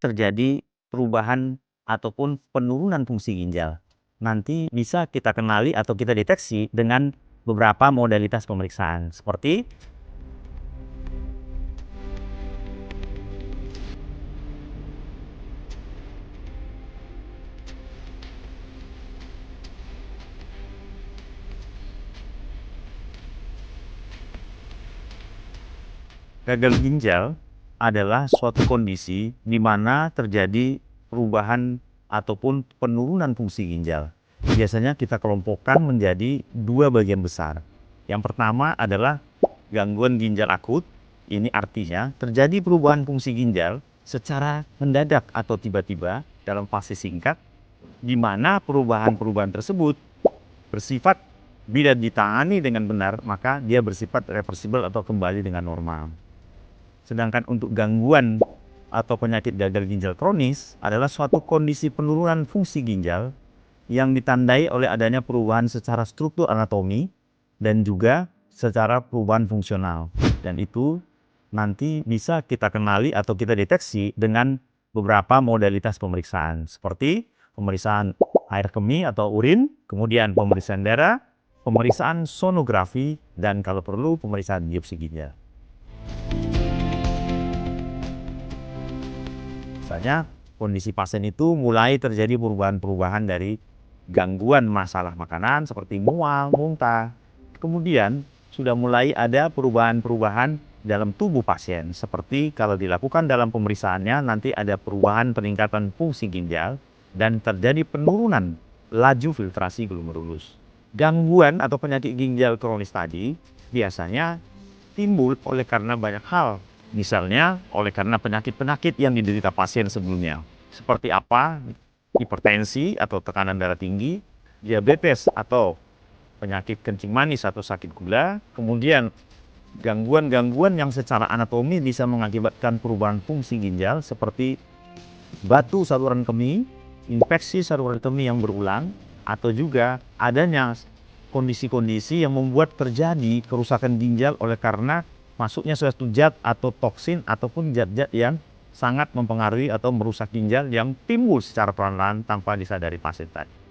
terjadi perubahan ataupun penurunan fungsi ginjal. Nanti bisa kita kenali atau kita deteksi dengan beberapa modalitas pemeriksaan seperti gagal ginjal adalah suatu kondisi di mana terjadi perubahan ataupun penurunan fungsi ginjal. Biasanya kita kelompokkan menjadi dua bagian besar. Yang pertama adalah gangguan ginjal akut. Ini artinya terjadi perubahan fungsi ginjal secara mendadak atau tiba-tiba dalam fase singkat, di mana perubahan-perubahan tersebut bersifat bila ditangani dengan benar, maka dia bersifat reversibel atau kembali dengan normal. Sedangkan untuk gangguan atau penyakit gagal ginjal kronis adalah suatu kondisi penurunan fungsi ginjal yang ditandai oleh adanya perubahan secara struktur anatomi dan juga secara perubahan fungsional. Dan itu nanti bisa kita kenali atau kita deteksi dengan beberapa modalitas pemeriksaan seperti pemeriksaan air kemih atau urin, kemudian pemeriksaan darah, pemeriksaan sonografi, dan kalau perlu pemeriksaan biopsi ginjal. Misalnya kondisi pasien itu mulai terjadi perubahan-perubahan dari gangguan masalah makanan seperti mual, muntah. Kemudian sudah mulai ada perubahan-perubahan dalam tubuh pasien. Seperti kalau dilakukan dalam pemeriksaannya nanti ada perubahan peningkatan fungsi ginjal dan terjadi penurunan laju filtrasi glomerulus. Gangguan atau penyakit ginjal kronis tadi biasanya timbul oleh karena banyak hal. Misalnya oleh karena penyakit-penyakit yang diderita pasien sebelumnya. Seperti apa? Hipertensi atau tekanan darah tinggi, diabetes atau penyakit kencing manis atau sakit gula, kemudian gangguan-gangguan yang secara anatomi bisa mengakibatkan perubahan fungsi ginjal seperti batu saluran kemih, infeksi saluran kemih yang berulang, atau juga adanya kondisi-kondisi yang membuat terjadi kerusakan ginjal oleh karena masuknya suatu zat atau toksin ataupun zat-zat yang sangat mempengaruhi atau merusak ginjal yang timbul secara perlahan tanpa disadari pasien tadi.